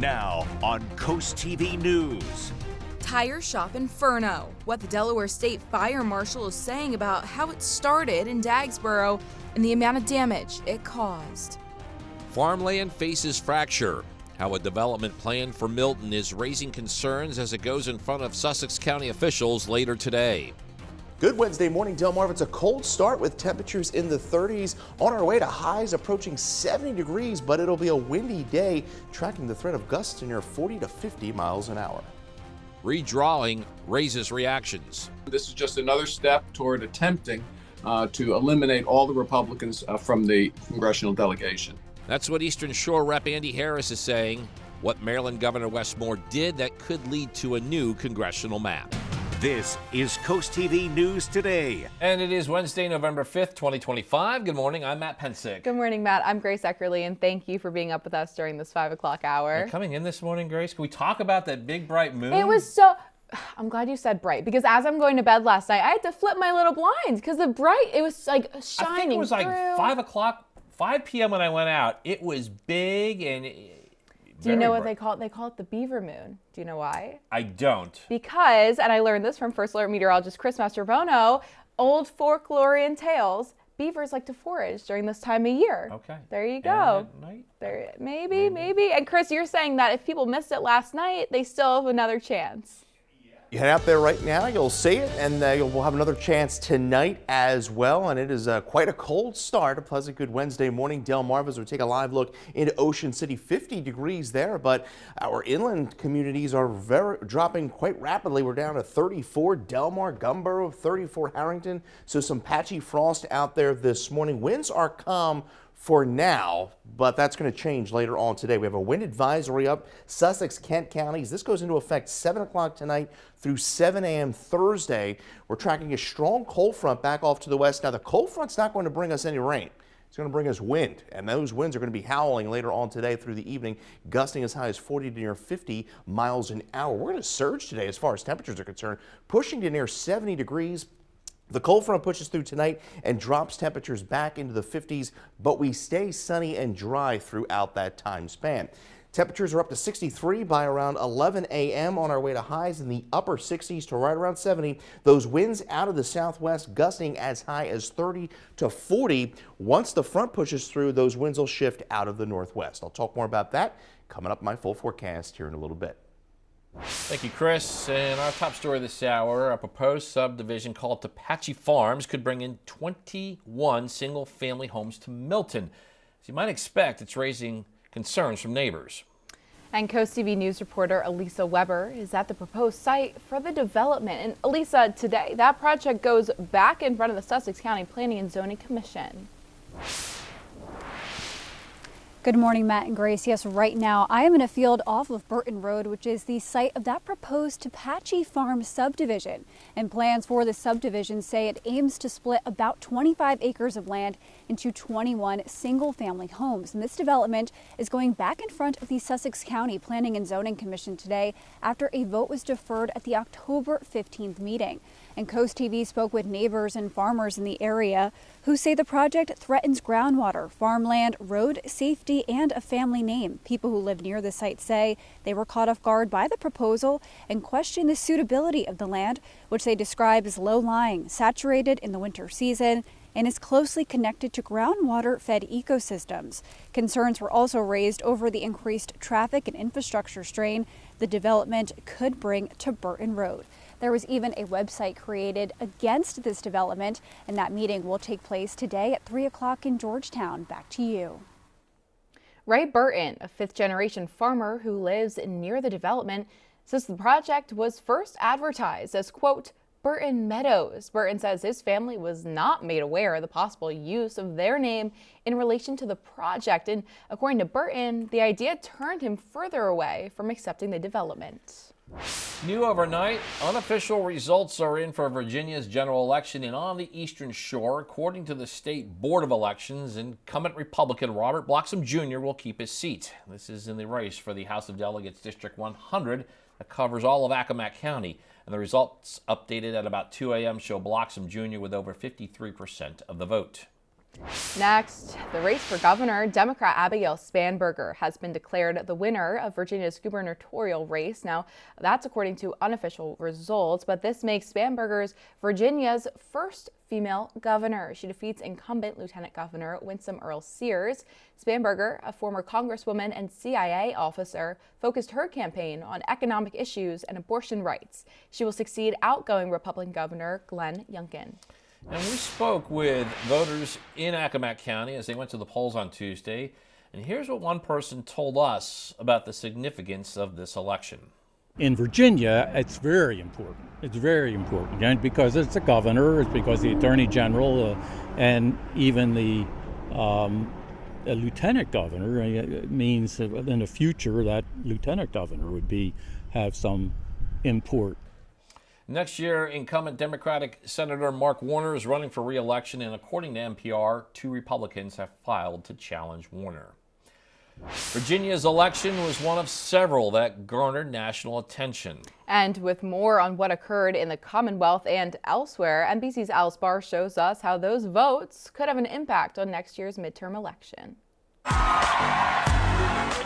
Now on CoastTV News. Tire shop inferno. What the Delaware State Fire Marshal is saying about how it started in Dagsboro and the amount of damage it caused. Farmland faces fracture. How a development plan for Milton is raising concerns as it goes in front of Sussex County officials later today. Good Wednesday morning, Delmarva. It's a cold start with temperatures in the 30s on our way to highs approaching 70 degrees, but it'll be a windy day, tracking the threat of gusts near 40 to 50 miles an hour. Redrawing raises reactions. This is just another step toward attempting to eliminate all the Republicans from the congressional delegation. That's what Eastern Shore Rep. Andy Harris is saying. What Maryland Governor Wes Moore did that could lead to a new congressional map. This is CoastTV News Today. And it is Wednesday, November 5th, 2025. Good morning. I'm Matt Pensick. Good morning, Matt. I'm Grace Eckerly, and thank you for being up with us during this 5 o'clock hour. You're coming in this morning, Grace. Can we talk about that big bright moon? It was so... I'm glad you said bright, because as I'm going to bed last night, I had to flip my little blinds because the bright, it was like shining I think it was through. like 5 p.m. when I went out. It was big and... Do you know what they call it? They call it the beaver moon. Do you know why? I don't. Because, and I learned this from First Alert meteorologist Chris Mastrobono, old folklorian tales, beavers like to forage during this time of year. Okay. There you go. And at night? There, maybe. And Chris, you're saying that if people missed it last night, they still have another chance. You head out there right now, you'll see it, and we'll have another chance tonight as well. And it is quite a cold start. A pleasant good Wednesday morning. Delmarva, as we take a live look into Ocean City, 50 degrees there, but our inland communities are dropping quite rapidly. We're down to 34 Delmar, Gumboro, 34 Harrington. So some patchy frost out there this morning. Winds are calm for now, but that's going to change later on today. We have a wind advisory up, Sussex, Kent counties. This goes into effect 7 o'clock tonight through 7 a.m. Thursday. We're tracking a strong cold front back off to the west. Now, the cold front's not going to bring us any rain. It's going to bring us wind, and those winds are going to be howling later on today through the evening, gusting as high as 40 to near 50 miles an hour. We're going to surge today as far as temperatures are concerned, pushing to near 70 degrees. The cold front pushes through tonight and drops temperatures back into the 50s, but we stay sunny and dry throughout that time span. Temperatures are up to 63 by around 11 a.m. on our way to highs in the upper 60s to right around 70. Those winds out of the southwest gusting as high as 30 to 40. Once the front pushes through, those winds will shift out of the northwest. I'll talk more about that coming up in my full forecast here in a little bit. Thank you, Chris. And our top story this hour, a proposed subdivision called Tepache Farms could bring in 21 single-family homes to Milton. As you might expect, it's raising concerns from neighbors. And CoastTV News reporter Elisa Weber is at the proposed site for the development. And Elisa, today that project goes back in front of the Sussex County Planning and Zoning Commission. Good morning, Matt and Grace. Yes, right now I am in a field off of Burton Road, which is the site of that proposed Tepache Farms subdivision. And plans for the subdivision say it aims to split about 25 acres of land into 21 single-family homes. And this development is going back in front of the Sussex County Planning and Zoning Commission today after a vote was deferred at the October 15th meeting. And CoastTV spoke with neighbors and farmers in the area who say the project threatens groundwater, farmland, road safety, and a family name. People who live near the site say they were caught off guard by the proposal and question the suitability of the land, which they describe as low-lying, saturated in the winter season, and is closely connected to groundwater-fed ecosystems. Concerns were also raised over the increased traffic and infrastructure strain the development could bring to Burton Road. There was even a website created against this development, and that meeting will take place today at 3 o'clock in Georgetown. Back to you. Ray Burton, a fifth-generation farmer who lives near the development, says the project was first advertised as, quote, Burton Meadows. Burton says his family was not made aware of the possible use of their name in relation to the project. And according to Burton, the idea turned him further away from accepting the development. New overnight, unofficial results are in for Virginia's general election, and on the Eastern Shore, according to the State Board of Elections, incumbent Republican Robert Bloxham Jr. will keep his seat. This is in the race for the House of Delegates District 100 that covers all of Accomack County, and the results updated at about 2 a.m. show Bloxham Jr. with over 53% of the vote. Next, the race for governor, Democrat Abigail Spanberger has been declared the winner of Virginia's gubernatorial race. Now, that's according to unofficial results, but this makes Spanberger's Virginia's first female governor. She defeats incumbent Lieutenant Governor Winsome Earl Sears. Spanberger, a former congresswoman and CIA officer, focused her campaign on economic issues and abortion rights. She will succeed outgoing Republican Governor Glenn Youngkin. And we spoke with voters in Accomack County as they went to the polls on Tuesday. And here's what one person told us about the significance of this election. In Virginia, it's very important. It's very important, and because it's the governor, it's because the attorney general, and even the lieutenant governor means in the future that lieutenant governor would have some import. Next year, incumbent Democratic Senator Mark Warner is running for re-election, and according to NPR, 2 Republicans have filed to challenge Warner. Virginia's election was one of several that garnered national attention. And with more on what occurred in the Commonwealth and elsewhere, NBC's Alice Barr shows us how those votes could have an impact on next year's midterm election.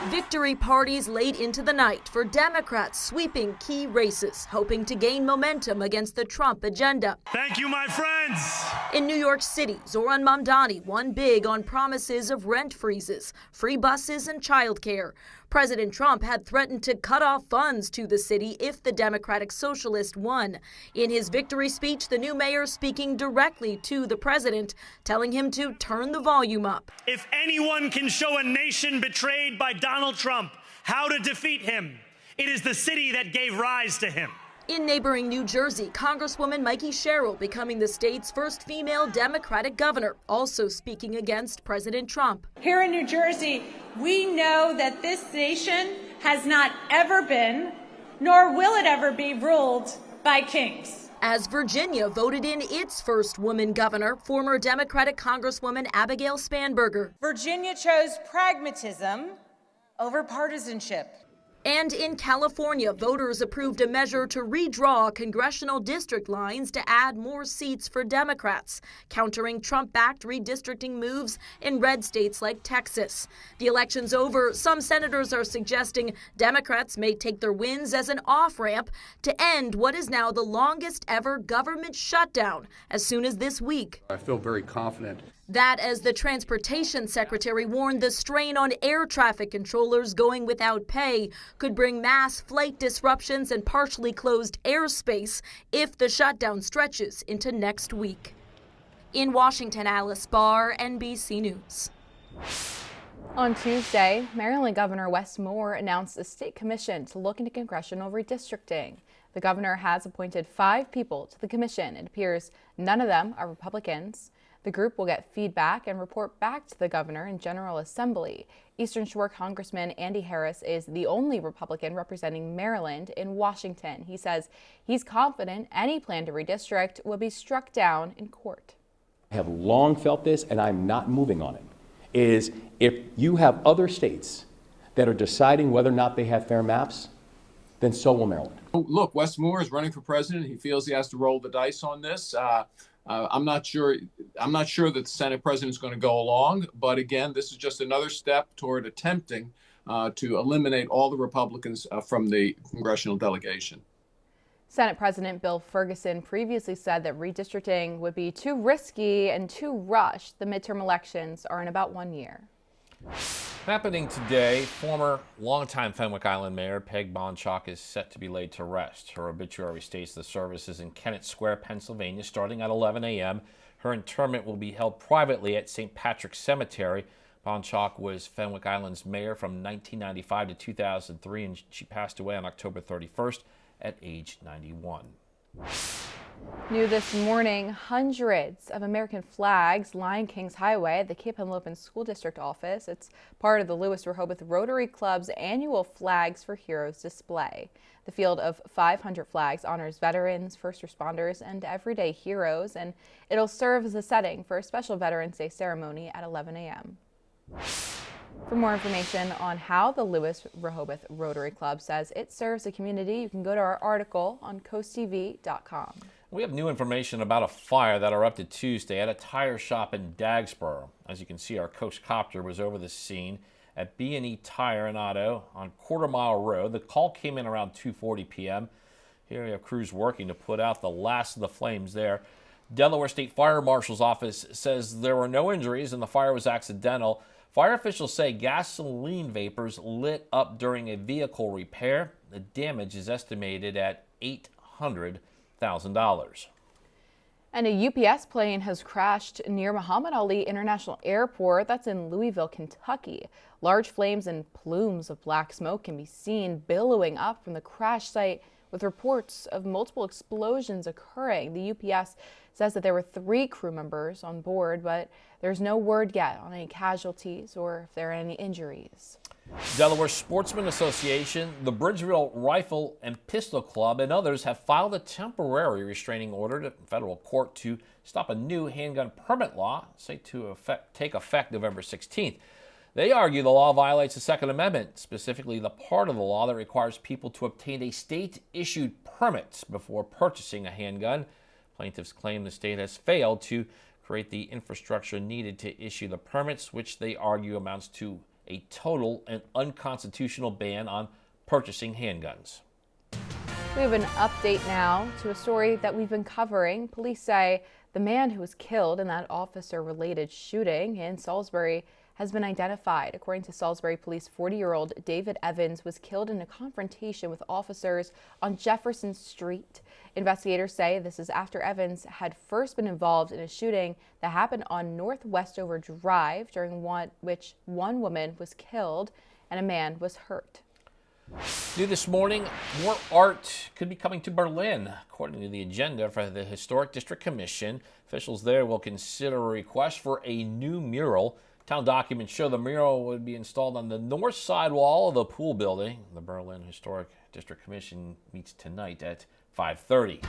Victory parties late into the night for Democrats sweeping key races, hoping to gain momentum against the Trump agenda. Thank you, my friends. In New York City, Zohran Mamdani won big on promises of rent freezes, free buses, and childcare. President Trump had threatened to cut off funds to the city if the Democratic Socialist won. In his victory speech, the new mayor speaking directly to the president, telling him to turn the volume up. If anyone can show a nation betrayed by Donald Trump how to defeat him, it is the city that gave rise to him. In neighboring New Jersey, Congresswoman Mikey Sherrill becoming the state's first female Democratic governor, also speaking against President Trump. Here in New Jersey, we know that this nation has not ever been, nor will it ever be, ruled by kings. As Virginia voted in its first woman governor, former Democratic Congresswoman Abigail Spanberger. Virginia chose pragmatism over partisanship. And in California, voters approved a measure to redraw congressional district lines to add more seats for Democrats, countering Trump-backed redistricting moves in red states like Texas. The election's over. Some senators are suggesting Democrats may take their wins as an off-ramp to end what is now the longest ever government shutdown as soon as this week. I feel very confident. That, as the transportation secretary warned, the strain on air traffic controllers going without pay could bring mass flight disruptions and partially closed airspace if the shutdown stretches into next week. In Washington, Alice Barr, NBC News. On Tuesday, Maryland Governor Wes Moore announced a state commission to look into congressional redistricting. The governor has appointed 5 people to the commission. It appears none of them are Republicans. The group will get feedback and report back to the governor in General Assembly. Eastern Shore Congressman Andy Harris is the only Republican representing Maryland in Washington. He says he's confident any plan to redistrict will be struck down in court. I have long felt this, and I'm not moving on it, is if you have other states that are deciding whether or not they have fair maps, then so will Maryland. Look, Wes Moore is running for president. He feels he has to roll the dice on this. I'm not sure that the Senate president is going to go along. But again, this is just another step toward attempting to eliminate all the Republicans from the congressional delegation. Senate President Bill Ferguson previously said that redistricting would be too risky and too rushed. The midterm elections are in about 1 year. Happening today, former longtime Fenwick Island Mayor Peg Bonchock is set to be laid to rest. Her obituary states the service is in Kennett Square, Pennsylvania, starting at 11 a.m. Her interment will be held privately at St. Patrick's Cemetery. Bonchock was Fenwick Island's mayor from 1995 to 2003, and she passed away on October 31st at age 91. New this morning, hundreds of American flags line Kings Highway at the Cape Henlopen School District office. It's part of the Lewis-Rehoboth Rotary Club's annual Flags for Heroes display. The field of 500 flags honors veterans, first responders, and everyday heroes, and it'll serve as a setting for a special Veterans Day ceremony at 11 a.m. For more information on how the Lewis-Rehoboth Rotary Club says it serves the community, you can go to our article on CoastTV.com. We have new information about a fire that erupted Tuesday at a tire shop in Dagsboro. As you can see, our Coast Copter was over the scene at B&E Tire and Auto on Quarter Mile Road. The call came in around 2:40 p.m. Here we have crews working to put out the last of the flames there. Delaware State Fire Marshal's office says there were no injuries and the fire was accidental. Fire officials say gasoline vapors lit up during a vehicle repair. The damage is estimated at $800,000. And a UPS plane has crashed near Muhammad Ali International Airport. That's in Louisville, Kentucky. Large flames and plumes of black smoke can be seen billowing up from the crash site, with reports of multiple explosions occurring. The UPS says that there were 3 crew members on board, but there's no word yet on any casualties or if there are any injuries. Delaware Sportsman Association, the Bridgeville Rifle and Pistol Club, and others have filed a temporary restraining order to federal court to stop a new handgun permit law, set to take effect November 16th. They argue the law violates the Second Amendment, specifically the part of the law that requires people to obtain a state-issued permit before purchasing a handgun. Plaintiffs claim the state has failed to create the infrastructure needed to issue the permits, which they argue amounts to a total and unconstitutional ban on purchasing handguns. We have an update now to a story that we've been covering. Police say the man who was killed in that officer-related shooting in Salisbury has been identified. According to Salisbury Police, 40-year-old David Evans was killed in a confrontation with officers on Jefferson Street. Investigators say this is after Evans had first been involved in a shooting that happened on Northwestover Drive, during which one woman was killed and a man was hurt. New this morning, more art could be coming to Berlin. According to the agenda for the Historic District Commission, officials there will consider a request for a new mural. Town documents show the mural would be installed on the north side wall of the pool building. The Berlin Historic District Commission meets tonight at 5:30.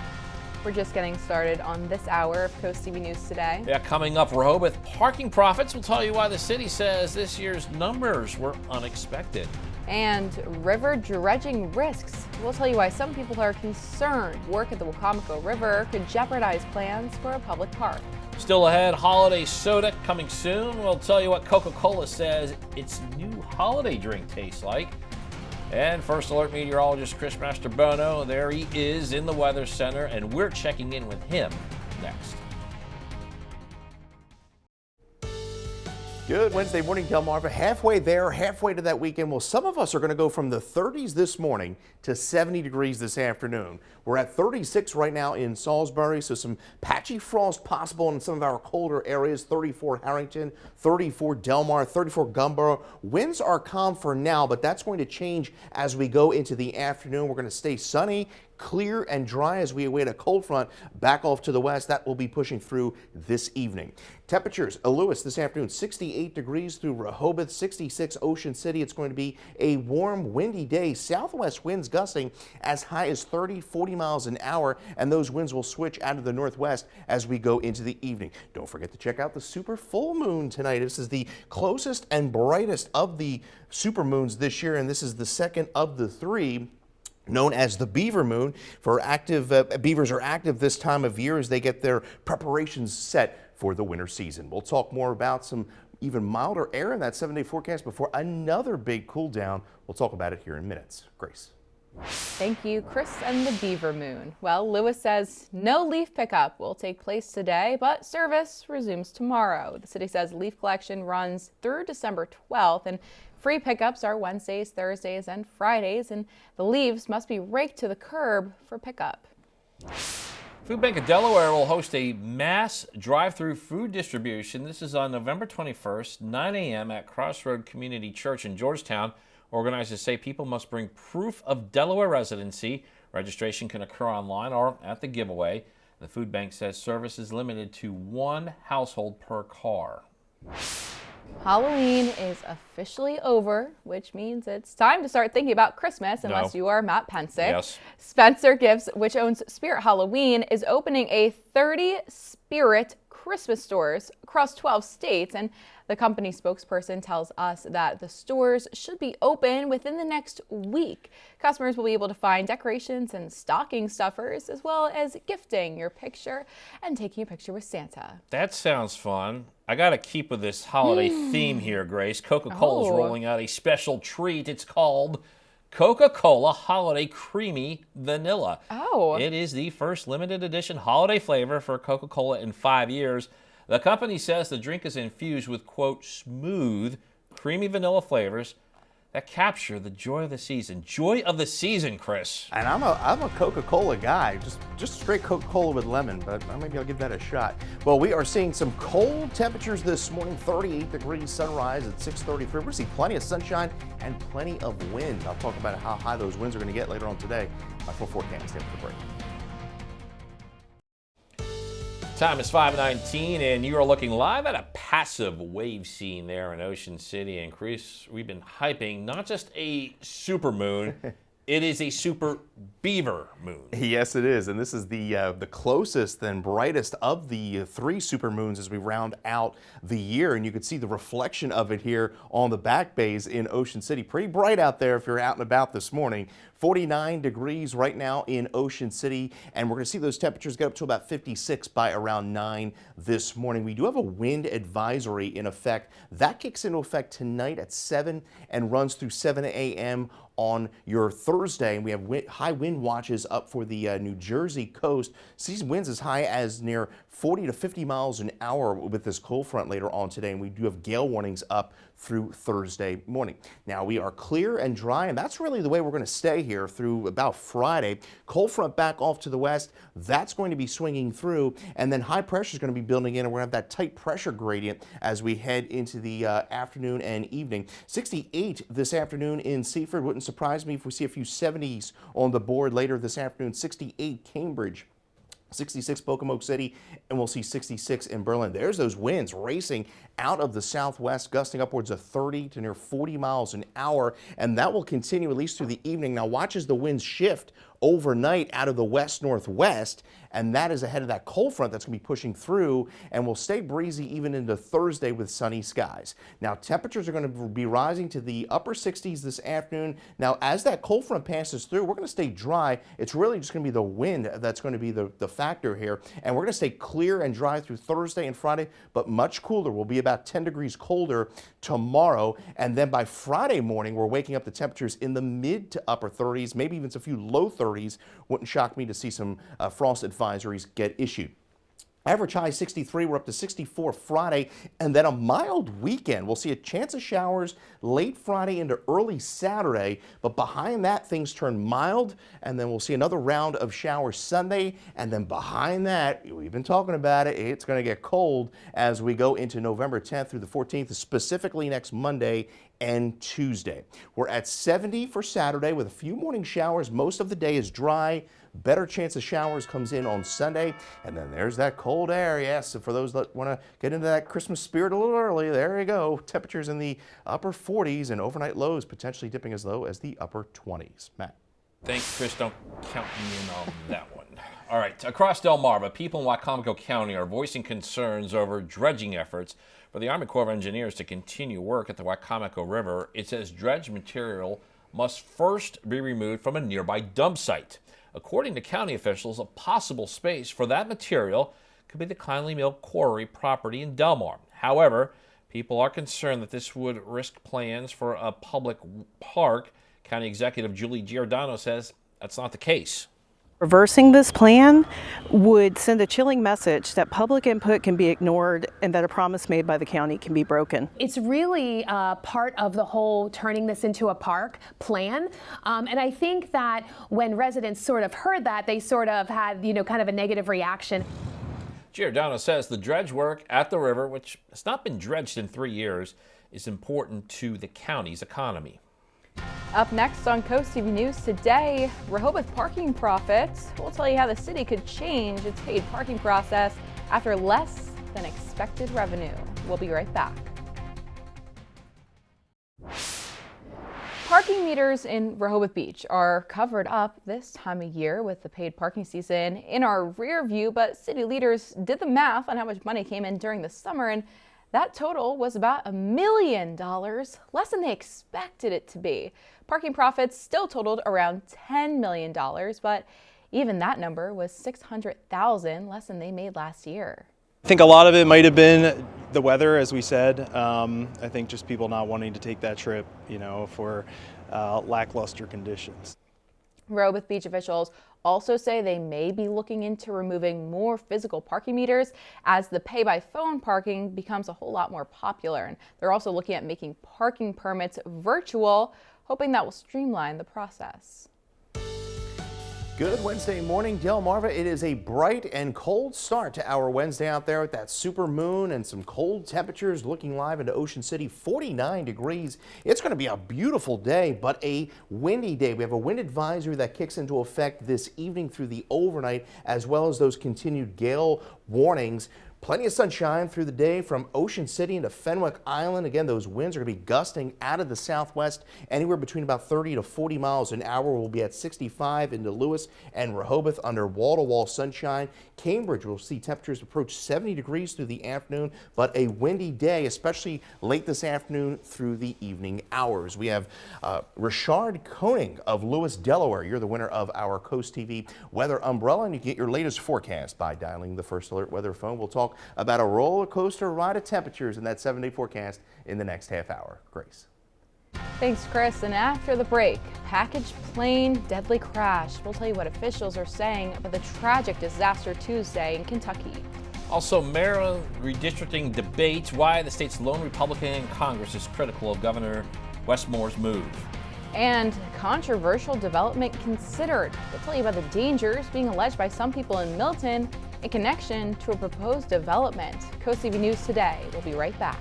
We're just getting started on this hour of CoastTV News Today. Yeah, coming up, Rehoboth parking profits will tell you why the city says this year's numbers were unexpected. And river dredging risks. We'll tell you why some people are concerned work at the Wicomico River could jeopardize plans for a public park. Still ahead, holiday soda coming soon. We'll tell you what Coca-Cola says its new holiday drink tastes like. And First Alert meteorologist Chris Mastrobono, there he is in the Weather Center, and we're checking in with him next. Good Wednesday morning, Delmarva. Halfway there, halfway to that weekend. Well, some of us are going to go from the 30s this morning to 70 degrees this afternoon. We're at 36 right now in Salisbury, so some patchy frost possible in some of our colder areas. 34 Harrington, 34 Delmar, 34 Gumboro. Winds are calm for now, but that's going to change as we go into the afternoon. We're going to stay sunny, clear and dry as we await a cold front back off to the west. That will be pushing through this evening. Temperatures, Lewis this afternoon, 68 degrees through Rehoboth, 66 Ocean City. It's going to be a warm, windy day. Southwest winds gusting as high as 30, 40 miles an hour, and those winds will switch out of the northwest as we go into the evening. Don't forget to check out the super full moon tonight. This is the closest and brightest of the super moons this year, and this is the second of the 3. Known as the beaver moon. For active beavers are active this time of year as they get their preparations set for the winter season. We'll talk more about some even milder air in that 7-day forecast before another big cool down. We'll talk about it here in minutes. Grace. Thank you, Chris and the beaver moon. Well, Lewis says no leaf pickup will take place today, but service resumes tomorrow. The city says leaf collection runs through December 12th, and free pickups are Wednesdays, Thursdays, and Fridays, and the leaves must be raked to the curb for pickup. Food Bank of Delaware will host a mass drive-through food distribution. This is on November 21st, 9 a.m. at Crossroad Community Church in Georgetown. Organizers say people must bring proof of Delaware residency. Registration can occur online or at the giveaway. The food bank says service is limited to 1 household per car. Halloween is officially over, which means it's time to start thinking about Christmas, unless you are Matt Pensick. Yes. Spencer Gifts, which owns Spirit Halloween, is opening a 30 Spirit Christmas stores across 12 states, and The company spokesperson tells us that the stores should be open within the next week. Customers will be able to find decorations and stocking stuffers, as well as gifting your picture and taking a picture with Santa. That sounds fun. I got to keep with this holiday theme here, Grace. Coca-Cola's rolling out a special treat. It's called Coca-Cola Holiday Creamy Vanilla. Oh. It is the first limited edition holiday flavor for Coca-Cola in 5 years. The company says the drink is infused with, quote, smooth, creamy vanilla flavors that capture the joy of the season. Joy of the season, Chris. And I'm a Coca-Cola guy, just straight Coca-Cola with lemon, but maybe I'll give that a shot. Well, we are seeing some cold temperatures this morning, 38 degrees sunrise at 6:33. We're going to see plenty of sunshine and plenty of wind. I'll talk about how high those winds are going to get later on today. My full forecast after the break. Time is 5:19, and you are looking live at a passive wave scene there in Ocean City. And Chris, we've been hyping not just a super moon, it is a super beaver moon. Yes, it is, and this is the closest and brightest of the 3 super moons as we round out the year. And you can see the reflection of it here on the back bays in Ocean City. Pretty bright out there if you're out and about this morning. 49 degrees right now in Ocean City, and we're going to see those temperatures get up to about 56 by around 9 this morning. We do have a wind advisory in effect. That kicks into effect tonight at 7 and runs through 7 a.m. on your Thursday. And we have high wind watches up for the New Jersey coast. Sees winds as high as near 40 to 50 miles an hour with this cold front later on today. And we do have gale warnings up through Thursday morning. Now we are clear and dry, and that's really the way we're going to stay here through about Friday. Cold front back off to the west, that's going to be swinging through, and then high pressure is going to be building in, and we're going to have that tight pressure gradient as we head into the afternoon and evening. 68 this afternoon in Seaford. Wouldn't surprise me if we see a few 70s on the board later this afternoon. 68 Cambridge. 66 Pocomoke City, and we'll see 66 in Berlin. There's those winds racing out of the southwest, gusting upwards of 30 to near 40 miles an hour, and that will continue at least through the evening. Now watch as the winds shift overnight out of the west-northwest, and that is ahead of that cold front that's going to be pushing through and will stay breezy even into Thursday with sunny skies. Now temperatures are going to be rising to the upper 60s this afternoon. Now as that cold front passes through, we're going to stay dry. It's really just going to be the wind that's going to be the factor here, and we're going to stay clear and dry through Thursday and Friday, but much cooler. We'll be about 10 degrees colder tomorrow, and then by Friday morning we're waking up the temperatures in the mid to upper 30s, maybe even a few low 30s. Wouldn't shock me to see some frost advisories get issued. Average high 63, we're up to 64 Friday, and then a mild weekend. We'll see a chance of showers late Friday into early Saturday, but behind that things turn mild, and then we'll see another round of showers Sunday, and then behind that, we've been talking about it, it's going to get cold as we go into November 10th through the 14th, specifically next Monday and Tuesday. We're at 70 for Saturday with a few morning showers. Most of the day is dry. Better chance of showers comes in on Sunday, and then there's that cold air. Yes, for those that want to get into that Christmas spirit a little early, there you go. Temperatures in the upper 40s and overnight lows potentially dipping as low as the upper 20s. Matt. Thanks, Chris. Don't count me in on that one. All right, across Delmarva, people in Wicomico County are voicing concerns over dredging efforts for the Army Corps of Engineers to continue work at the Wicomico River. It says dredged material must first be removed from a nearby dump site. According to county officials, a possible space for that material could be the Kindly Mill Quarry property in Delmar. However, people are concerned that this would risk plans for a public park. County Executive Julie Giordano says that's not the case. Reversing this plan would send a chilling message that public input can be ignored and that a promise made by the county can be broken. It's really part of the whole turning this into a park plan. And I think that when residents sort of heard that, they sort of had, kind of a negative reaction. Giordano says the dredge work at the river, which has not been dredged in 3 years, is important to the county's economy. Up next on CoastTV News today, Rehoboth parking profits. We'll tell you how the city could change its paid parking process after less than expected revenue. We'll be right back. Parking meters in Rehoboth Beach are covered up this time of year with the paid parking season in our rear view, but city leaders did the math on how much money came in during the summer, and That total was about $1 million, less than they expected it to be. Parking profits still totaled around $10 million, but even that number was $600,000 less than they made last year. I think a lot of it might have been the weather, as we said. I think just people not wanting to take that trip, for lackluster conditions. Rehoboth Beach officials also say they may be looking into removing more physical parking meters as the pay-by-phone parking becomes a whole lot more popular. And they're also looking at making parking permits virtual, hoping that will streamline the process. Good Wednesday morning, Delmarva. It is a bright and cold start to our Wednesday out there with that super moon and some cold temperatures. Looking live into Ocean City, 49 degrees. It's going to be a beautiful day, but a windy day. We have a wind advisory that kicks into effect this evening through the overnight, as well as those continued gale warnings. Plenty of sunshine through the day from Ocean City into Fenwick Island. Again, those winds are going to be gusting out of the southwest anywhere between about 30 to 40 miles an hour. We'll be at 65 into Lewis and Rehoboth under wall-to-wall sunshine. Cambridge will see temperatures approach 70 degrees through the afternoon, but a windy day, especially late this afternoon through the evening hours. We have Richard Koenig of Lewis, Delaware. You're the winner of our Coast TV weather umbrella, and you get your latest forecast by dialing the First Alert weather phone. We'll talk about a roller coaster ride of temperatures in that 7-day forecast in the next half hour. Grace. Thanks, Chris. And after the break, package plane deadly crash. We'll tell you what officials are saying about the tragic disaster Tuesday in Kentucky. Also, Maryland redistricting debates, why the state's lone Republican in Congress is critical of Governor Westmore's move. And controversial development considered. We'll tell you about the dangers being alleged by some people in Milton in connection to a proposed development. Coast TV News Today. We'll be right back.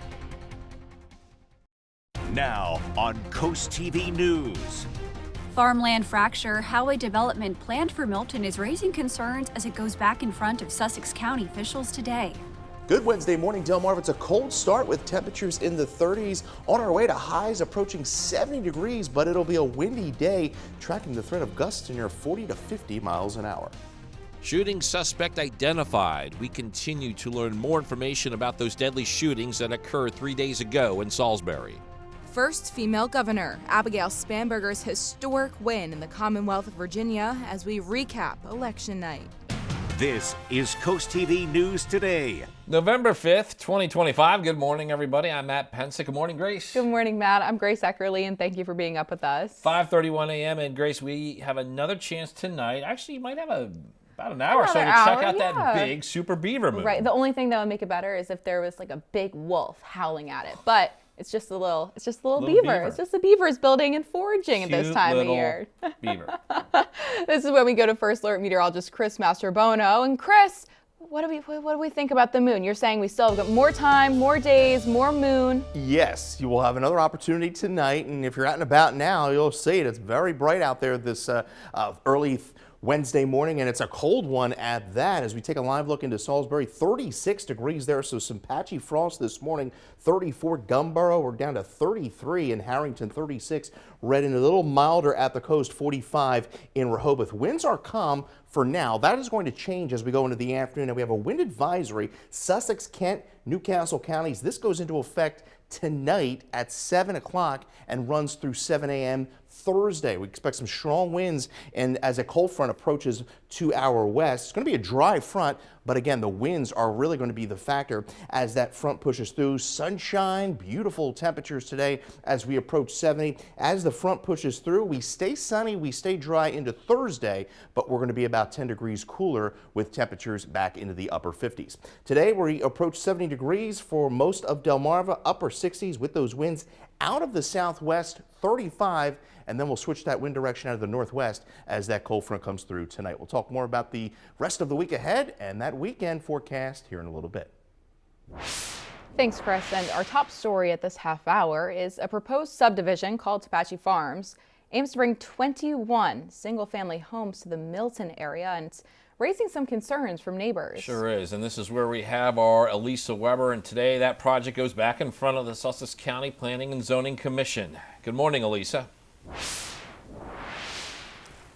Now on Coast TV News. Farmland fracture, highway development planned for Milton is raising concerns as it goes back in front of Sussex County officials today. Good Wednesday morning, Delmarva. It's a cold start with temperatures in the 30s on our way to highs approaching 70 degrees, but it'll be a windy day, tracking the threat of gusts to near 40 to 50 miles an hour. Shooting suspect identified. We continue to learn more information about those deadly shootings that occurred 3 days ago in Salisbury. First female governor, Abigail Spanberger's historic win in the Commonwealth of Virginia as we recap election night. This is Coast TV News Today. November 5th, 2025. Good morning, everybody. I'm Matt Pensick. Good morning, Grace. Good morning, Matt. I'm Grace Eckerly, and thank you for being up with us. 5:31 a.m. And Grace, we have another chance tonight. Actually, you might have about an hour or so to check out that big super beaver moon. Right. The only thing that would make it better is if there was like a big wolf howling at it, but it's just a little beaver. It's just the beavers building and foraging at this time of year. Beaver. This is when we go to First Alert meteorologist Chris Mastrobono. And Chris, what do we think about the moon? You're saying we still have got more time, more days, more moon. Yes, you will have another opportunity tonight, and if you're out and about now, you'll see it. It's very bright out there this early Wednesday morning, and it's a cold one at that. As we take a live look into Salisbury, 36 degrees there, so some patchy frost this morning. 34 Gumboro, we're down to 33 in Harrington, 36 Reading, a little milder at the coast, 45 in Rehoboth. Winds are calm for now. That is going to change as we go into the afternoon, and we have a wind advisory. Sussex, Kent, Newcastle counties. This goes into effect tonight at 7 o'clock and runs through 7 a.m. Thursday. We expect some strong winds, and as a cold front approaches to our west, it's going to be a dry front, but again, the winds are really going to be the factor as that front pushes through. Sunshine, beautiful temperatures today as we approach 70. As the front pushes through, we stay sunny, we stay dry into Thursday, but we're going to be about 10 degrees cooler with temperatures back into the upper 50s. Today, we approach 70 degrees for most of Delmarva, upper 60s with those winds out of the southwest, 35, and then we'll switch that wind direction out of the northwest as that cold front comes through tonight. We'll talk more about the rest of the week ahead and that weekend forecast here in a little bit. Thanks, Chris. And our top story at this half hour is a proposed subdivision called Tepache Farms aims to bring 21 single-family homes to the Milton area, and it's raising some concerns from neighbors. Sure is, and this is where we have our Elisa Weber, and today that project goes back in front of the Sussex County Planning and Zoning Commission. Good morning, Elisa.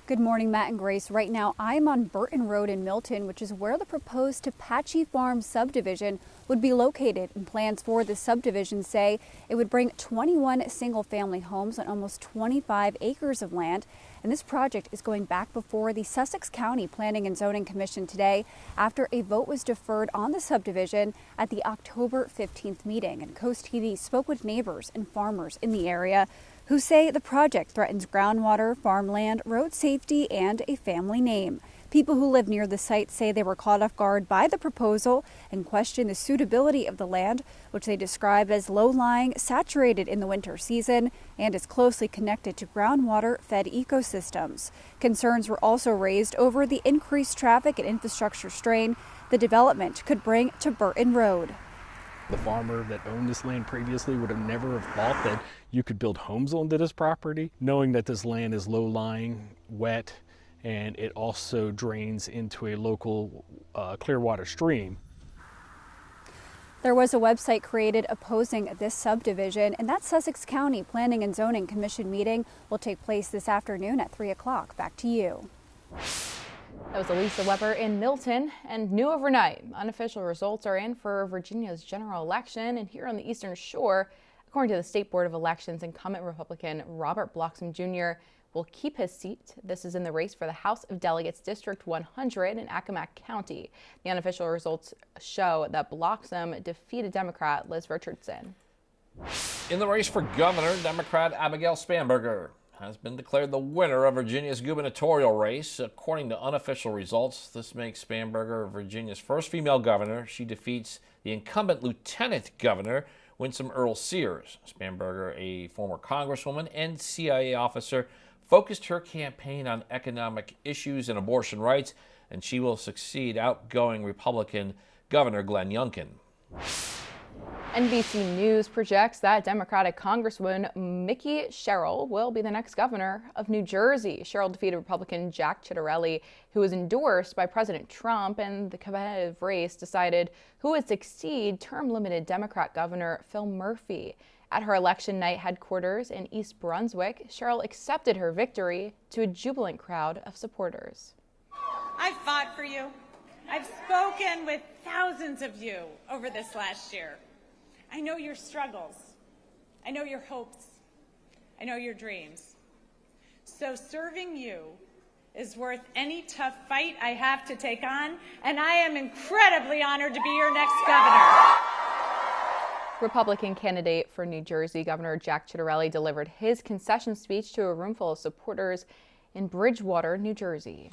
Good morning, Matt and Grace. Right now, I'm on Burton Road in Milton, which is where the proposed Tepache Farms subdivision would be located. And plans for the subdivision say it would bring 21 single-family homes on almost 25 acres of land. And this project is going back before the Sussex County Planning and Zoning Commission today after a vote was deferred on the subdivision at the October 15th meeting. And CoastTV spoke with neighbors and farmers in the area who say the project threatens groundwater, farmland, road safety, and a family name. People who live near the site say they were caught off guard by the proposal and question the suitability of the land, which they describe as low-lying, saturated in the winter season, and is closely connected to groundwater-fed ecosystems. Concerns were also raised over the increased traffic and infrastructure strain the development could bring to Burton Road. The farmer that owned this land previously would have never have thought that you could build homes onto this property, knowing that this land is low-lying, wet, and it also drains into a local Clearwater stream. There was a website created opposing this subdivision, and that Sussex County Planning and Zoning Commission meeting will take place this afternoon at 3 o'clock. Back to you. That was Elisa Weber in Milton. And new overnight, unofficial results are in for Virginia's general election. And here on the Eastern Shore, according to the State Board of Elections, incumbent Republican Robert Bloxham Jr. will keep his seat. This is in the race for the House of Delegates District 100 in Accomack County. The unofficial results show that Bloxham defeated Democrat Liz Richardson. In the race for governor, Democrat Abigail Spanberger has been declared the winner of Virginia's gubernatorial race. According to unofficial results, this makes Spanberger Virginia's first female governor. She defeats the incumbent lieutenant governor, Winsome Earl Sears. Spanberger, a former congresswoman and CIA officer, focused her campaign on economic issues and abortion rights, and she will succeed outgoing Republican Governor Glenn Youngkin. NBC News projects that Democratic Congresswoman Mickey Sherrill will be the next governor of New Jersey. Sherrill defeated Republican Jack Ciattarelli, who was endorsed by President Trump, and the competitive race decided who would succeed term-limited Democrat Governor Phil Murphy. At her election night headquarters in East Brunswick, Sherrill accepted her victory to a jubilant crowd of supporters. I've fought for you. I've spoken with thousands of you over this last year. I know your struggles. I know your hopes. I know your dreams. So serving you is worth any tough fight I have to take on, and I am incredibly honored to be your next governor. Republican candidate for New Jersey, Governor Jack Ciattarelli, delivered his concession speech to a room full of supporters in Bridgewater, New Jersey.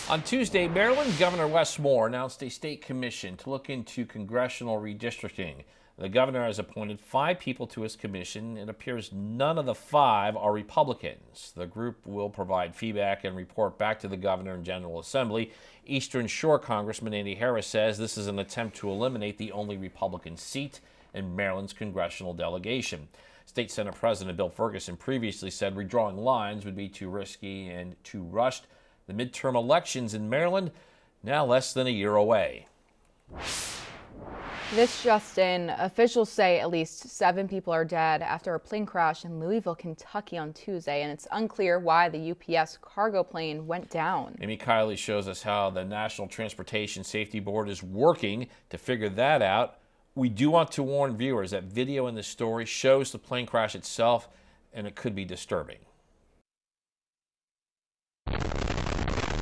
On Tuesday, Maryland Governor Wes Moore announced a state commission to look into congressional redistricting. The governor has appointed 5 people to his commission. It appears none of the 5 are Republicans. The group will provide feedback and report back to the governor and General Assembly. Eastern Shore Congressman Andy Harris says this is an attempt to eliminate the only Republican seat in Maryland's congressional delegation. State Senate President Bill Ferguson previously said redrawing lines would be too risky and too rushed. The midterm elections in Maryland now less than a year away. This just in, officials say at least 7 people are dead after a plane crash in Louisville, Kentucky on Tuesday, and it's unclear why the UPS cargo plane went down. Amy Kiley shows us how the National Transportation Safety Board is working to figure that out. We do want to warn viewers that video in this story shows the plane crash itself, and it could be disturbing.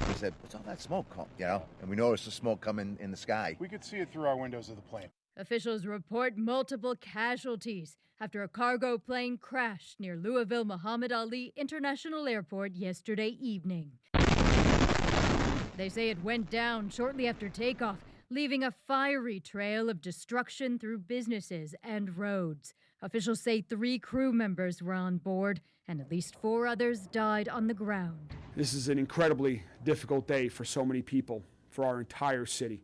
We said, what's all that smoke, and we noticed the smoke coming in the sky. We could see it through our windows of the plane. Officials report multiple casualties after a cargo plane crashed near Louisville Muhammad Ali International Airport yesterday evening. They say it went down shortly after takeoff, leaving a fiery trail of destruction through businesses and roads. Officials say 3 crew members were on board and at least 4 others died on the ground. This is an incredibly difficult day for so many people, for our entire city.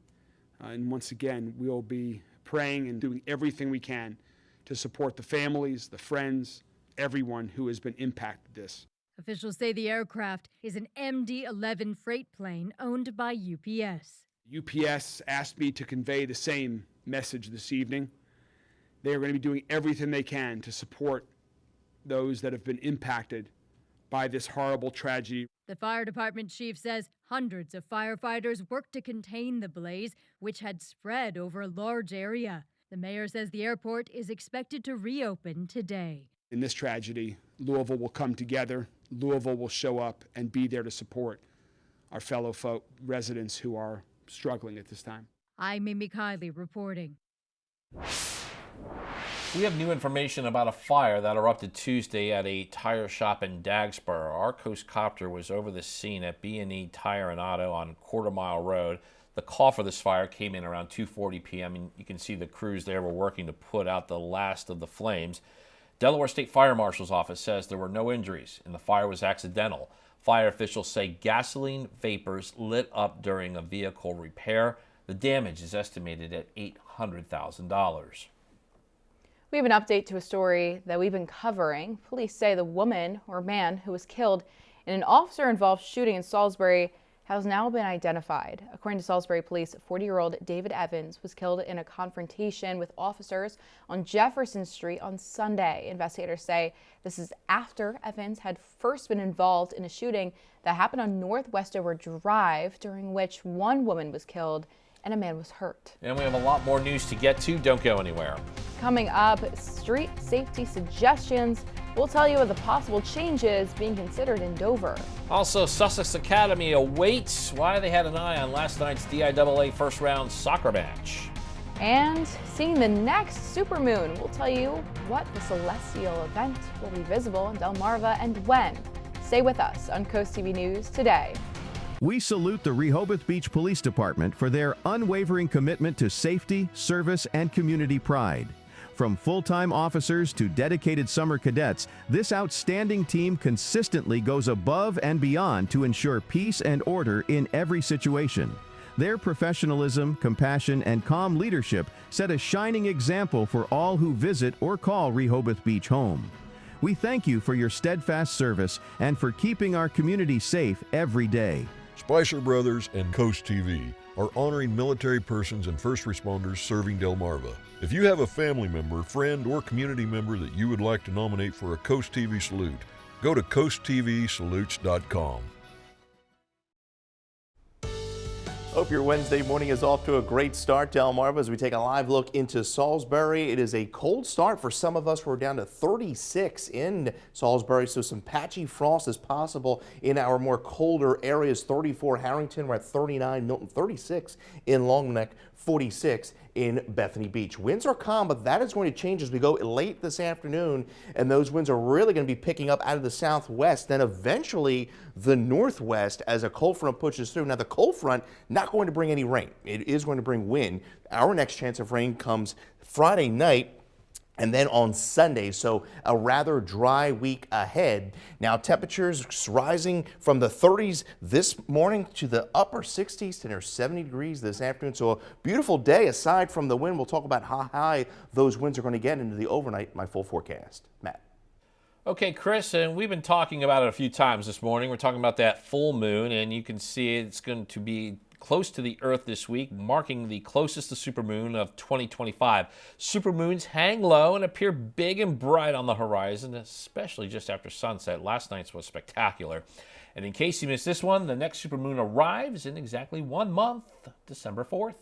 And once again, we'll be praying and doing everything we can to support the families, the friends, everyone who has been impacted this. Officials say the aircraft is an MD-11 freight plane owned by UPS. UPS asked me to convey the same message this evening. They are going to be doing everything they can to support those that have been impacted by this horrible tragedy. The fire department chief says hundreds of firefighters worked to contain the blaze, which had spread over a large area. The mayor says the airport is expected to reopen today. In this tragedy, Louisville will come together. Louisville will show up and be there to support our fellow residents who are struggling at this time. I'm Mimi Kiley reporting. We have new information about a fire that erupted Tuesday at a tire shop in Dagsboro. Our Coast Copter was over the scene at B&E Tire and Auto on Quarter Mile Road. The call for this fire came in around 2:40 p.m. and you can see the crews there were working to put out the last of the flames. Delaware State Fire Marshal's office says there were no injuries and the fire was accidental. Fire officials say gasoline vapors lit up during a vehicle repair. The damage is estimated at $800,000. We have an update to a story that we've been covering. Police say the woman or man who was killed in an officer-involved shooting in Salisbury has now been identified. According to Salisbury police, 40-year-old David Evans was killed in a confrontation with officers on Jefferson Street on Sunday. Investigators say this is after Evans had first been involved in a shooting that happened on North Westover Drive, during which one woman was killed and a man was hurt. And we have a lot more news to get to. Don't go anywhere. Coming up, street safety suggestions. We'll tell you of the possible changes being considered in Dover. Also, Sussex Academy awaits why they had an eye on last night's DIAA first round soccer match. And seeing the next supermoon, we'll tell you what the celestial event will be visible in Delmarva and when. Stay with us on Coast TV News today. We salute the Rehoboth Beach Police Department for their unwavering commitment to safety, service, and community pride. From full-time officers to dedicated summer cadets, this outstanding team consistently goes above and beyond to ensure peace and order in every situation. Their professionalism, compassion, and calm leadership set a shining example for all who visit or call Rehoboth Beach home. We thank you for your steadfast service and for keeping our community safe every day. Spicer Brothers and Coast TV are honoring military persons and first responders serving Delmarva. If you have a family member, friend, or community member that you would like to nominate for a Coast TV salute, go to coasttvsalutes.com. Hope your Wednesday morning is off to a great start, Delmarva, as we take a live look into Salisbury. It is a cold start for some of us. We're down to 36 in Salisbury, so some patchy frost is possible in our more colder areas. 34 Harrington, we're at 39, Milton 36 in Long Neck, 46 in Bethany Beach. Winds are calm, but that is going to change as we go late this afternoon, and those winds are really going to be picking up out of the southwest, then eventually the northwest as a cold front pushes through. Now, the cold front not going to bring any rain. It is going to bring wind. Our next chance of rain comes Friday night and then on Sunday, so a rather dry week ahead. Now, temperatures rising from the 30s this morning to the upper 60s to near 70 degrees this afternoon. So a beautiful day aside from the wind. We'll talk about how high those winds are going to get into the overnight, my full forecast. Matt. Okay, Chris, and we've been talking about it a few times this morning. We're talking about that full moon, and you can see it's going to be close to the Earth this week, marking the closest to supermoon of 2025. Supermoons hang low and appear big and bright on the horizon, especially just after sunset. Last night's was spectacular. And in case you missed this one, the next supermoon arrives in exactly 1 month, December 4th.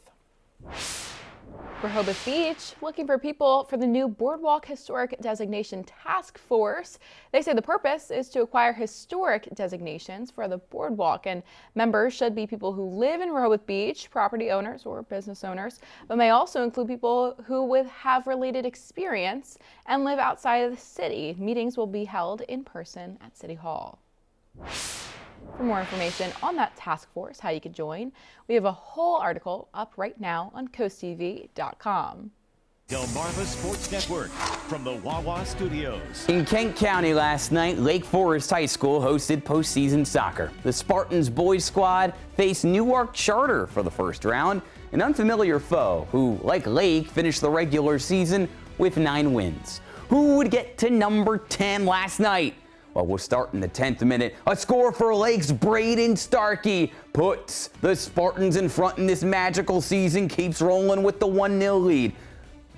Rehoboth Beach looking for people for the new Boardwalk Historic Designation Task Force. They say the purpose is to acquire historic designations for the boardwalk, and members should be people who live in Rehoboth Beach, property owners or business owners, but may also include people who would have related experience and live outside of the city. Meetings will be held in person at City Hall. For more information on that task force, how you can join, we have a whole article up right now on coasttv.com. Delmarva Sports Network from the Wawa Studios. In Kent County last night, Lake Forest High School hosted postseason soccer. The Spartans boys squad faced Newark Charter for the first round, an unfamiliar foe who, like Lake, finished the regular season with 9 wins. Who would get to number 10 last night? Well, we'll start in the 10th minute. A score for Lake's Braden Starkey puts the Spartans in front in this magical season, keeps rolling with the 1-0 lead.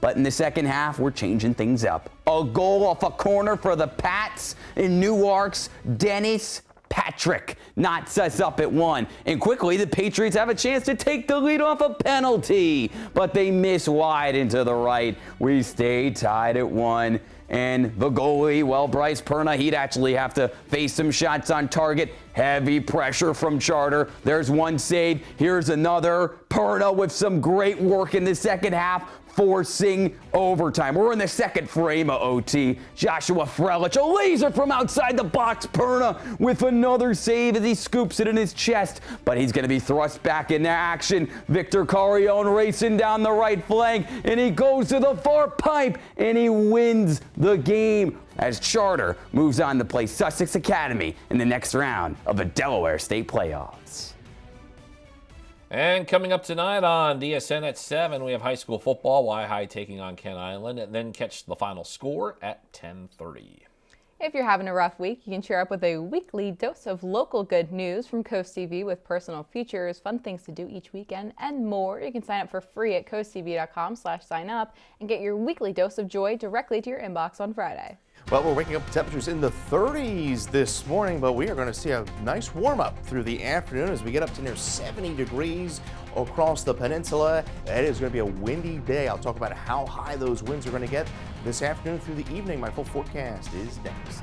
But in the second half, we're changing things up. A goal off a corner for the Pats in Newark's Dennis Patrick knots us up at 1. And quickly, the Patriots have a chance to take the lead off a penalty, but they miss wide into the right. We stay tied at 1. And the goalie, well, Bryce Perna, he'd actually have to face some shots on target. Heavy pressure from Charter. There's one save. Here's another. Perna with some great work in the second half, forcing overtime. We're in the second frame of OT. Joshua Frelich, a laser from outside the box. Perna with another save as he scoops it in his chest, but he's going to be thrust back into action. Victor Carrion racing down the right flank, and he goes to the far pipe, and he wins the game as Charter moves on to play Sussex Academy in the next round of the Delaware State playoffs. And coming up tonight on DSN at 7, we have high school football, Y-High taking on Kent Island, and then catch the final score at 10:30. If you're having a rough week, you can cheer up with a weekly dose of local good news from CoastTV with personal features, fun things to do each weekend, and more. You can sign up for free at coasttv.com/sign up and get your weekly dose of joy directly to your inbox on Friday. Well, we're waking up with temperatures in the 30s this morning, but we are going to see a nice warm up through the afternoon as we get up to near 70 degrees across the peninsula. It is going to be a windy day. I'll talk about how high those winds are going to get this afternoon through the evening. My full forecast is next.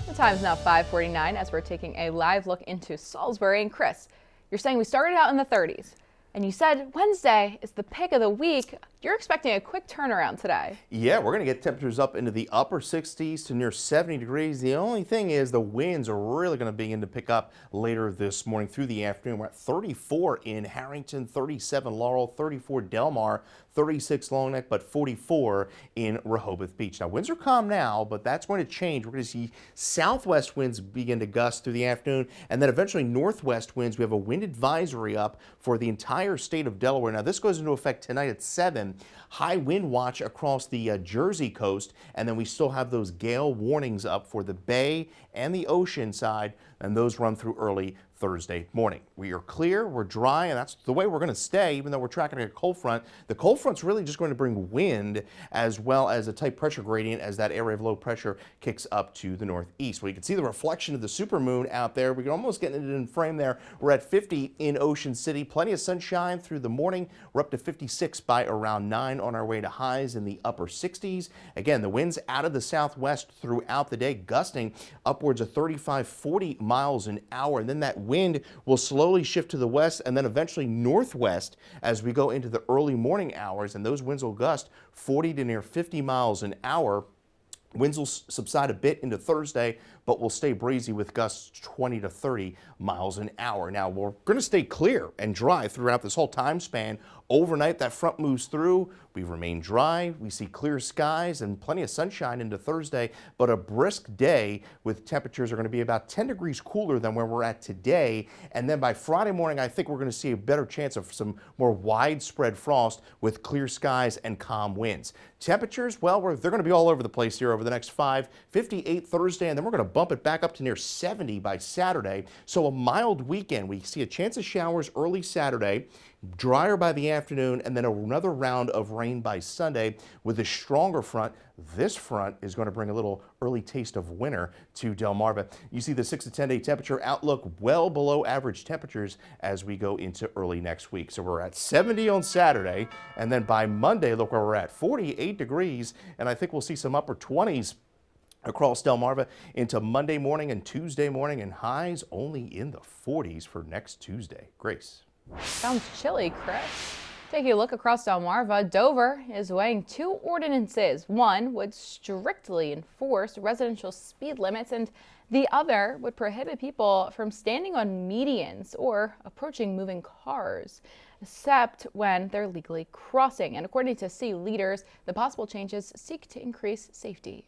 The time's now 5:49 as we're taking a live look into Salisbury. And Chris, you're saying we started out in the 30s. And you said Wednesday is the pick of the week. You're expecting a quick turnaround today. Yeah, we're going to get temperatures up into the upper 60s to near 70 degrees. The only thing is the winds are really going to begin to pick up later this morning through the afternoon. We're at 34 in Harrington, 37 Laurel, 34 Delmar, 36 Long Neck, but 44 in Rehoboth Beach. Now, winds are calm now, but that's going to change. We're going to see southwest winds begin to gust through the afternoon, and then eventually northwest winds. We have a wind advisory up for the entire state of Delaware. Now, this goes into effect tonight at 7. High wind watch across the Jersey coast, and then we still have those gale warnings up for the bay and the ocean side, and those run through early Thursday morning. We are clear, we're dry, and that's the way we're going to stay, even though we're tracking a cold front. The cold front's really just going to bring wind as well as a tight pressure gradient as that area of low pressure kicks up to the northeast. Well, you can see the reflection of the supermoon out there. We can almost get it in frame there. We're at 50 in Ocean City. Plenty of sunshine through the morning. We're up to 56 by around 9 on our way to highs in the upper 60s. Again, the winds out of the southwest throughout the day, gusting upwards of 35, 40 miles an hour. And then that wind will slowly shift to the west and then eventually northwest as we go into the early morning hours, and those winds will gust 40 to near 50 miles an hour. Winds will subside a bit into Thursday, but will stay breezy with gusts 20 to 30 miles an hour. Now, we're going to stay clear and dry throughout this whole time span. Overnight, that front moves through. We remain dry. We see clear skies and plenty of sunshine into Thursday, but a brisk day with temperatures are going to be about 10 degrees cooler than where we're at today. And then by Friday morning, I think we're going to see a better chance of some more widespread frost with clear skies and calm winds. Temperatures, well, they're going to be all over the place here over the next 5, 58 Thursday, and then we're going to bump it back up to near 70 by Saturday. So a mild weekend. We see a chance of showers early Saturday, drier by the afternoon, and then another round of rain by Sunday with a stronger front. This front is going to bring a little early taste of winter to Delmarva. You see the 6 to 10 day temperature outlook well below average temperatures as we go into early next week. So we're at 70 on Saturday, and then by Monday, look where we're at, 48 degrees, and I think we'll see some upper 20s across Delmarva into Monday morning and Tuesday morning, and highs only in the 40s for next Tuesday. Grace. Sounds chilly, Chris. Taking a look across Delmarva, Dover is weighing 2 ordinances. One would strictly enforce residential speed limits, and the other would prohibit people from standing on medians or approaching moving cars, except when they're legally crossing. And according to city leaders, the possible changes seek to increase safety.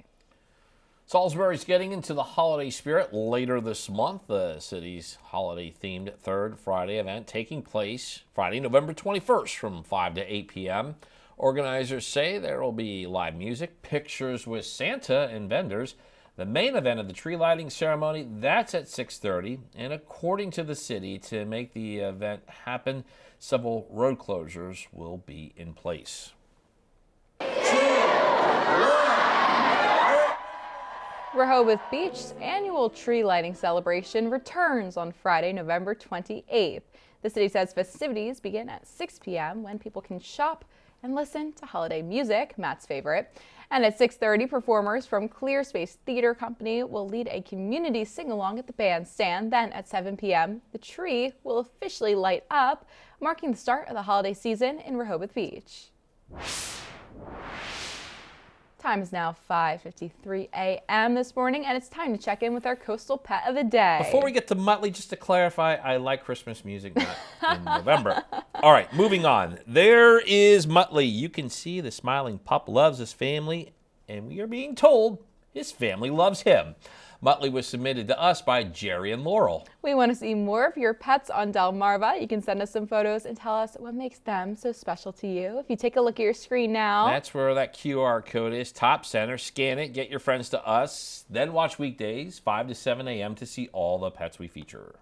Salisbury's getting into the holiday spirit later this month. The city's holiday-themed Third Friday event taking place Friday, November 21st from 5 to 8 p.m. Organizers say there will be live music, pictures with Santa, and vendors The main event of the tree lighting ceremony, that's at 6:30, and according to the city, to make the event happen, several road closures will be in place. Rehoboth Beach's annual tree lighting celebration returns on Friday, November 28th. The city says festivities begin at 6 p.m. when people can shop and listen to holiday music, Matt's favorite. And at 6:30, performers from Clear Space Theater Company will lead a community sing-along at the bandstand. Then at 7 p.m., the tree will officially light up, marking the start of the holiday season in Rehoboth Beach. Time is now 5:53 a.m. this morning, and it's time to check in with our coastal pet of the day. Before we get to Muttley, just to clarify, I like Christmas music, not in November. All right, moving on. There is Muttley. You can see the smiling pup loves his family, and we are being told his family loves him. Muttley was submitted to us by Jerry and Laurel. We want to see more of your pets on Delmarva. You can send us some photos and tell us what makes them so special to you. If you take a look at your screen now. That's where that QR code is, top center. Scan it, get your friends to us, then watch weekdays 5 to 7 a.m. to see all the pets we feature.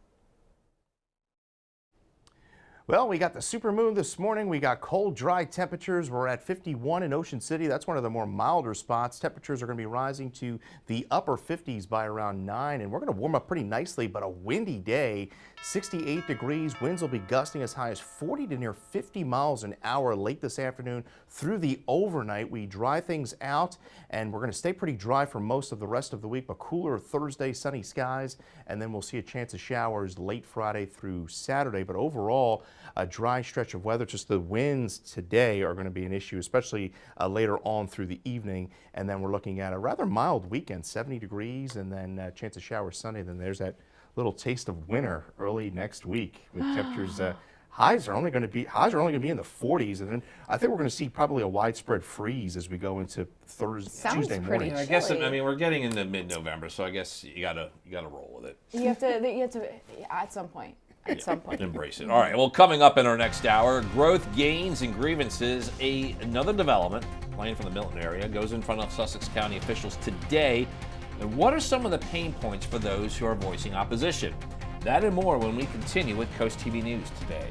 Well, we got the supermoon this morning. We got cold, dry temperatures. We're at 51 in Ocean City. That's one of the more milder spots. Temperatures are going to be rising to the upper 50s by around 9, and we're going to warm up pretty nicely, but a windy day. 68 degrees. Winds will be gusting as high as 40 to near 50 miles an hour late this afternoon through the overnight. We dry things out, and we're going to stay pretty dry for most of the rest of the week, but cooler Thursday, sunny skies, and then we'll see a chance of showers late Friday through Saturday. But overall, a dry stretch of weather. Just the winds today are going to be an issue, especially later on through the evening. And then we're looking at a rather mild weekend, 70 degrees, and then a chance of showers Sunday. Then there's that little taste of winter early next week with temperatures. Highs are only going to be in the 40s, and then I think we're going to see probably a widespread freeze as we go into Tuesday morning. I guess we're getting into mid-November, so I guess you gotta roll with it. You have to at some point. Embrace it. All right, well, coming up in our next hour, growth, gains, and grievances. Another development, planned from the Milton area, goes in front of Sussex County officials today. And what are some of the pain points for those who are voicing opposition? That and more when we continue with Coast TV News today.